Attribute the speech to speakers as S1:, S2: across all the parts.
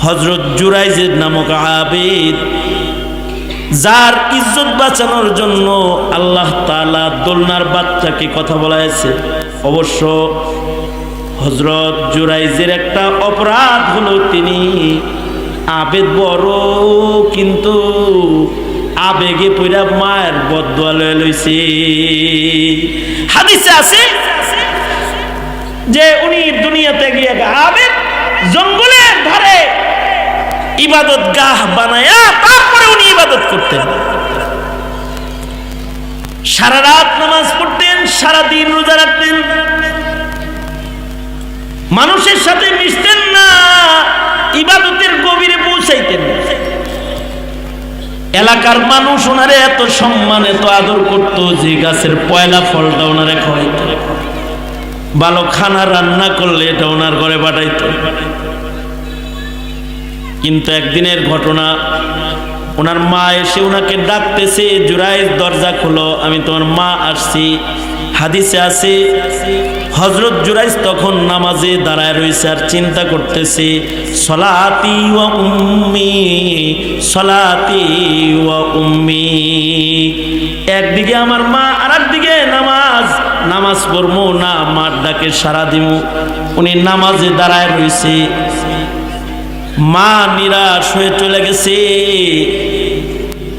S1: হযরত জুরাইজের নামক আবেদ, যার ইজ্জত বাঁচানোর জন্য আল্লাহ তাআলা দোলনার বাচ্চাকে কথা বলাইছে। অবশ্য হযরত জুরাইজের একটা অপরাধ হলো তিনি আবেদ বড়, কিন্তু আবেগে পইরা মায়ের বদদুয়া লয়ে লইছে। হাদিসে আছে যে উনি দুনিয়াতে গিয়ে আবেদ জঙ্গলের ধারে ইবাদত গাহ বানায়া তারপরে উনি ইবাদত করতেন। সারা রাত নামাজ পড়তেন, সারা দিন রোজা রাখতেন, মানুষের সাথে মিশতেন না, ইবাদতের গভীরে পৌঁছাইতেন। এলাকার মানুষ ওনারে এত সম্মান এত আদর করত যে গাছের পয়লা ফলটা ওনারে খাওয়াইত, ভালো খানা রান্না করলে এটা ওনার ঘরে পাঠাইত। কিন্তু একদিনের ঘটনা, ওনার মা এসে ওনাকে ডাকতেছে, জুরাইজ দরজা খোলো, আমি তোমার মা আসছি। হাদিসে আছে হযরত জুরাইজ তখন নামাজে দাঁড়ায় রয়েছে আর চিন্তা করতেছে, সলাতি ওয়া উম্মি, সলাতি ওয়া উম্মি। একদিকে আমার মা আর একদিকে নামাজ, নামাজ পড়বো না মার ডাকে সাড়া দিব। উনি নামাজে দাঁড়ায় রয়েছে, মা নিরাশ হয়ে চলে গেছে।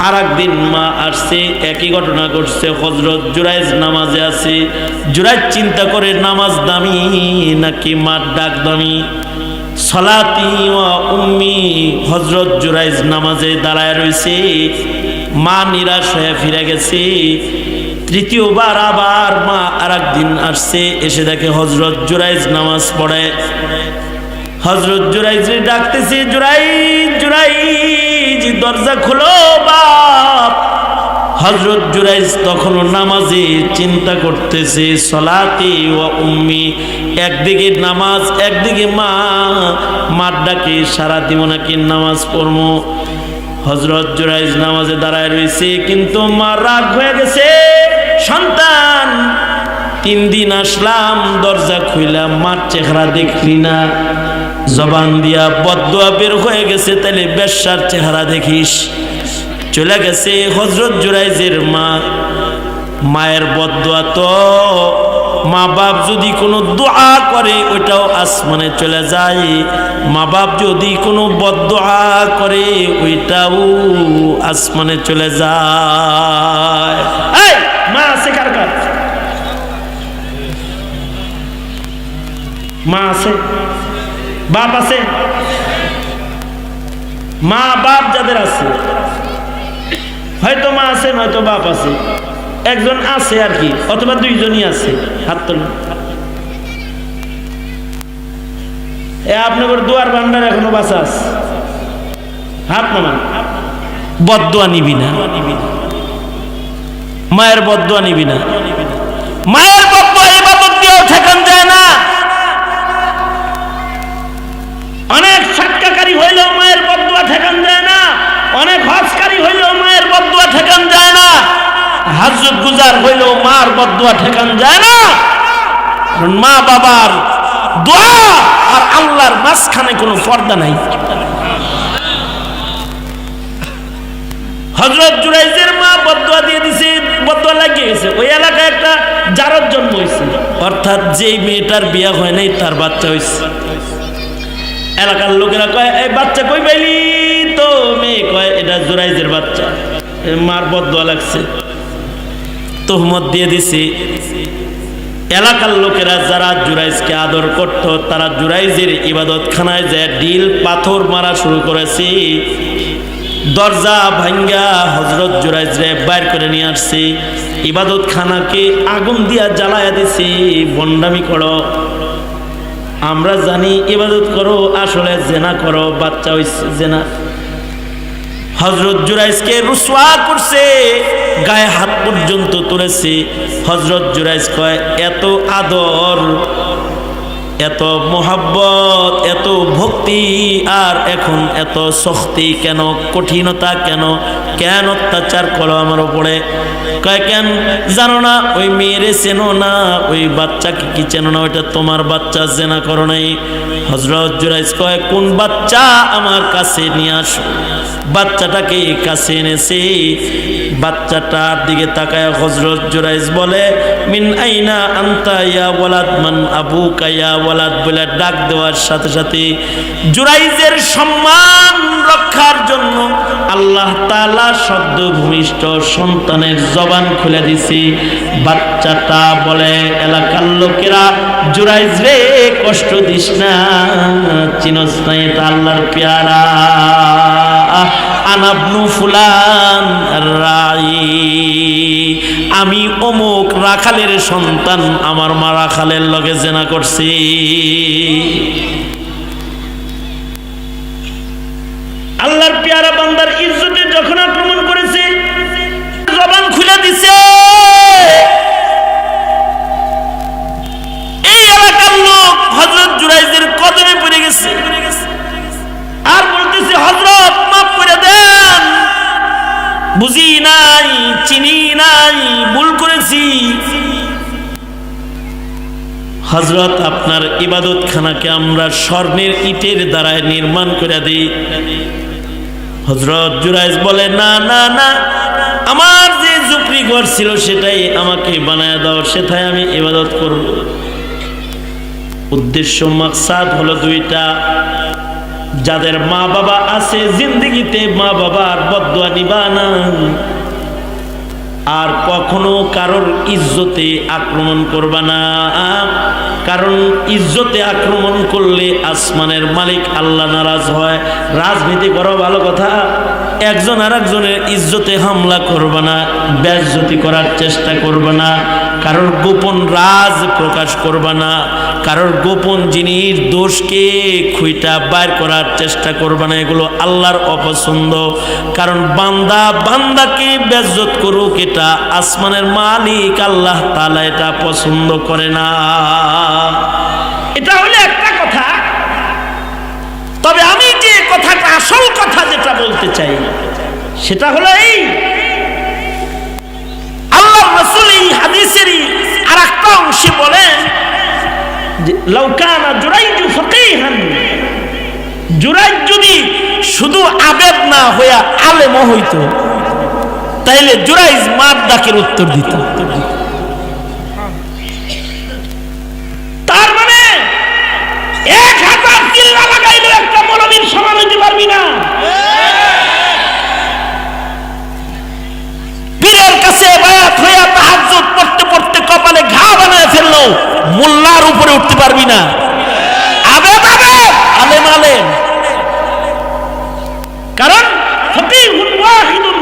S1: আর একদিন মা আসছে, একই ঘটনা ঘটছে। হযরত জুরাইজ নামাজে আছে, জুরাইজ চিন্তা করে নামাজ দামি নাকি মার ডাক দামি। সলাতি ওয়া উম্মি, হযরত জুরাইজ নামাজে দাঁড়ায় রয়েছে, মা নিরাশ হয়ে ফিরে গেছে। তৃতীয়বার আবার মা আর একদিন আসছে, এসে দেখে হযরত জুরাইজ নামাজ পড়ে। হযরত জুরাইজ ডাকতেছে, জুরাইজ জুরাইজ দরজা খোলো বাপ। হযরত জুরাইজ তখনও নামাজে চিন্তা করতেছে, সলাতি ওয়া উম্মি, একদিকে নামাজ একদিকে মা, মার ডাকে সারা দিব নাকি নামাজ পড়বো। হযরত জুরাইজ নামাজে দাঁড়ায় রয়েছে, কিন্তু মা রাগ হয়ে গেছে। সন্তান 3 দিন আসলাম, দরজা খুইলাম, মার চেহারা দেখলি না, জবান দিয়া বদদুয়া বের হয়ে গেছে, তাহলে বেশ্যার চেহারা দেখিস। চলে গেছে হযরত জুরাইজের মা। মায়ের বদদুয়া তো, মা বাপ যদি কোনো দোয়া করে ওইটাও আসমানে চলে যায়, মা বাপ যদি কোনো বদদুয়া করে ওইটাও আসমানে চলে যায়। এই মা আছে কার কার? মা আছে, বাপ আছে? মা বাপ যাদের আছে, হয়তো মা আছে নয়তো বাপ আছে, একজন আছে আর কি, অথবা 2জনই আছে। হাত তোলেন। আপনাদের দুয়ার ভান্ডার এখনো বাঁচা আছে, হাত নামান। বদদুয়া নিবি না, মায়ের বদদুয়া নিবি না। মায়ের বদদুয়া ইবাদত দিয়েও ঠেকান যায় না। অনেক সাক্ষাকারী হইলেও মায়ের বদদুয়া ঠেকান যায় না, অনেক হজকারী হইলেও মায়ের বদদুয়া ঠেকান যায় না, হাজত গুজার হইলেও মার বদদুয়া ঠেকান যায় না। মা বাবার দোয়া আর আল্লাহর মাঝখানে কোনো পর্দা নাই। হযরত জুরাইজের মা বদদুয়া দিয়ে দিছে, বদদুয়া লাগিয়ে গেছে। ওই এলাকায় একটা জারত জন্ম হয়েছে, অর্থাৎ যেই মেয়েটার বিয়া হয় নাই তার বাচ্চা হয়েছে। এলাকার লোকেরা কয়, এই বাচ্চা কই পাইলি? তো মেয়ে কয়, এটা জুরাইজের বাচ্চা, মার বদদুয়া লাগছে, তোহমত দিয়ে দিছে। এলাকার লোকেরা যারা জুরাইজকে আদর করত, তারা জুরাইজের ইবাদতখানায় যায় ডিল পাথর মারা শুরু করেছে। দরজা ভাঙ্গা হযরত জুরাইজরে বাইর করে নিয়ে আসছে, ইবাদতখানাকে আগুন দিয়া জ্বালায়া দিছে। বন্ডামি করো, আমরা জানি ইবাদত করো, আসলে জেনা করো, বাচ্চা হইছে জেনা। হযরত জুরাইজকে রুসওয়া করছে, গায়ে হাত পর্যন্ত তুলেছে। হযরত জুরাইজ কয়, এত আদর এত মোহাব্বত, এত ভক্তি, আর এখন এত শক্তি কেন, কঠিনতা কেন, কেন অত্যাচার করো আমার উপরে? কয় কেন জানো না? ওই মেয়েরে চেনো না, ওই বাচ্চাকে কি চেনো না? ওইটা তোমার বাচ্চা, জেনা করো নাই। হযরত জুরাইজ কয় কোন বাচ্চা? আমার কাছে নিয়ে আসো। বাচ্চাটাকে কাছে এনেছে। বাচ্চাটার দিকে তাকায় হযরত জুরাইজ বলে মিন আইনা আনতা ইয়া ওয়ালাদ, মান আবুকা ইয়া ওয়ালাদ বলে ডাক দেওয়ার সাথে সাথে জুরাইজের সম্মান রক্ষার জন্য আল্লাহ তাআলা শব্দ ভূমিষ্ঠ সন্তানের জবান খুলে দিছে। বাচ্চাটা বলে এলাকার লোকেরা, জুরাইজ রে কষ্ট দিস না, চিনস না এটা আল্লাহর পেয়ারা, আনাবনু ফুলান রাই, আমি অমুক রাখালের সন্তান, আমার মা রাখালের লগে জেনা করছি। আল্লাহর পেয়ারা বান্দার ইজ্জতে যখন আক্রমণ করেছে, জবান খুলে দিছে। এই এলাকার লোক হযরত জুরাইজের কদমে পড়ে গেছে আর বলতেছে হযরত মাফ করে দেন, বুঝি নাই, চিনি নাই, ভুল করেছি। হযরত আপনার ইবাদতখানাকে আমরা স্বর্ণের ইটের দ্বারা নির্মাণ করে দিই। হযরত জুরাইজ বলে না না না, আমার যে ঝুপড়ি ঘর ছিল সেটাই আমাকে বানায় দাও, সেটাই আমি ইবাদত করব। উদ্দেশ্য মাকসাদ হলো দুইটা। যাদের মা বাবা আছে জিন্দেগিতে মা বাবার বদদুয়া নিবা না, আর কখনো কারোর ইজ্জতে আক্রমণ করবা না, কারণ ইজ্জতে আক্রমণ করলে আসমানের মালিক আল্লাহ নারাজ হয়। রাজনীতি করো ভালো কথা, একজন আর একজনের ইজ্জতে হামলা করবা না, বেইজ্জতি করার চেষ্টা করবা না, কারোর গোপন রাজ প্রকাশ করবা না, কারোর গোপন জিনিস দোষকে খুইটা বাইর করার চেষ্টা করবা না, এগুলো আল্লাহর অপছন্দ। কারণ বান্দা বান্দাকে বেইজ্জত করুক, এটা আসমানের মালিক আল্লাহ তাআলা এটা পছন্দ করে না। এটা হলো একটা কথা। তবে আমি যে কথাটা, আসল কথা যেটা বলতে চাই সেটা হলো এই, আল্লাহর রাসূল এই হাদিসেরই আরেকটা অংশে বলেন যে লাউ কানা জুরাইজ ফাকিহান, জুরাইজ যদি শুধু আবেদ না হইয়া আলেমও হইতো তাইলে জুরাইজ মার ডাকের উত্তর দিত। তার মানে 1000 চিল্লা লাগাইলে একটা মৌলবীর সমান হইতে পারবি না। পীরের কাছে বায়াত হইয়া তাহাজ্জুদ পড়তে পড়তে কপালে ঘা বানায় ফেললো, মোল্লার উপরে উঠতে পারবি না। আবেদ আবেদ, আলেম আলেম। কারণ ফাকিহুন ওয়াহিদুন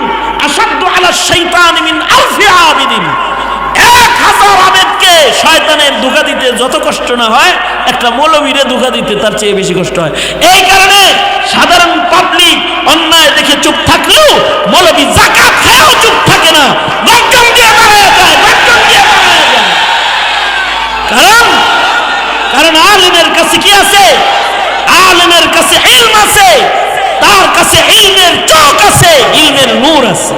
S1: আশাদ্দু আলা শাইতান মিন আলফি আবিদিন। 1000 আবেদকে শয়তানের ধোঁকা দিতে যত কষ্ট না হয়, একটা মৌলবীরে ধোঁকা দিতে তার চেয়ে বেশি কষ্ট হয়। এই কারণে সাধারণ পাবলিক অন্যায় দেখে চুপ থাকলেও মৌলবী যাকাত খেয়েও চুপ থাকে না, গর্জন দিয়ে দাঁড়ায় যায়, গর্জন দিয়ে দাঁড়ায় যায়। কারণ আলেমের কাছে কি আছে? আলেমের কাছে ইলম আছে, তার কাছে ইলমের চোখ আছে, ইলমের নূর আছে।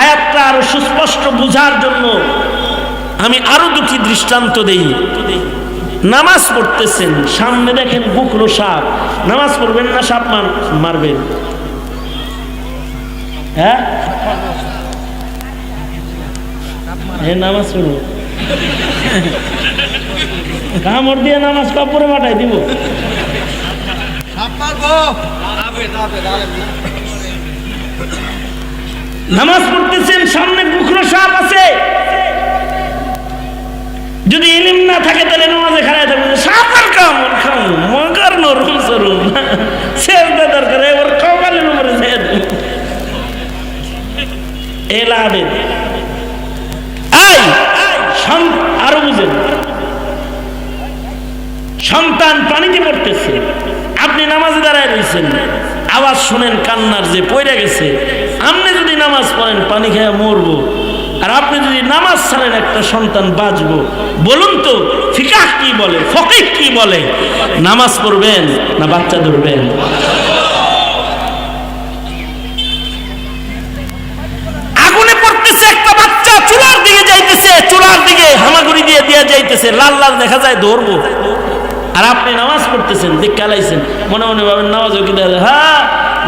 S1: আয়াতটা আরো সুস্পষ্ট বোঝার জন্য আমি আরো দুটি দৃষ্টান্ত দেই। নামাজ পড়তেছেন, সামনে দেখেন বুকরো সাপ, নামাজ পড়বেন না সাপ মারবেন? হ্যাঁ, নামাজ পড়ব, কামড় দিয়ে নামাজ কাপড়ে মাটাই দিব। নামাজ পড়তেছেন, সামনে বুকরো সাপ আছে, যদি ইলম না থাকে তাহলে নামাজে খাড়ায় থাকবে, সাপের কামড় খাও মগার নরম সরম সেজদা দরকার, এবার কপালের উপরে ছেড়ে দেব। এলাবে আরো বুঝেন, সন্তান পানিতে পড়তেছে, আপনি নামাজে দাঁড়ায় রয়েছেন, আওয়াজ শুনেন কান্নার যে পড়ে গেছে, আপনি যদি নামাজ পড়েন পানি খেয়ে মরবো, আর আপনি যদি নামাজ ছাড়েন একটা সন্তান বাঁচবো? বলুন তো ফিকাহ কি বলে, ফকিহ কি বলে? নামাজ পড়বেন না বাচ্চা ধরবেন? আগুনে পড়তেছে একটা বাচ্চা, চুলার দিকে যাইতেছে, চুলার দিকে হামাগুড়ি দিয়ে দিয়া যাইতেছে, লাল লাল দেখা যায়, ধরবো। আর আপনি নামাজ পড়তেছেন, দেখ কালাইছেন, মনে মনে ভাবেন নামাজ কি দেখা যায়? হ্যাঁ,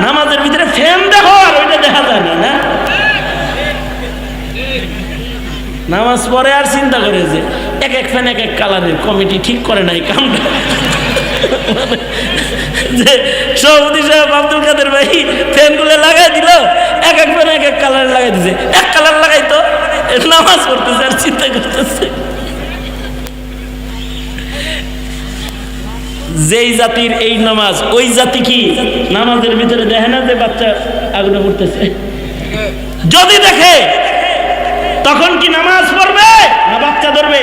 S1: নামাজের ভিতরে ফ্যান দেখো আর ওইটা দেখা যায় না। না, নামাজ পড়ে আর চিন্তা করে যে এক এক ফ্যান এক এক কালারের, কমিটি ঠিক করে নাই কামটা। যে সভাপতি সাহেব আব্দুল কাদের ভাই ফ্যানগুলো লাগাই দিল, এক এক ফ্যান এক এক কালার লাগাই দিছে, এক কালার লাগাইতো, নামাজ পড়তেছে আর চিন্তা করতেছে। যেই জাতির এই নামাজ, ওই জাতি কি নামাজের ভিতরে দেখে না যে বাচ্চা আগুনে পড়তেছে? যদি দেখে তখন কি নামাজ পড়বে না বাচ্চা ধরবে?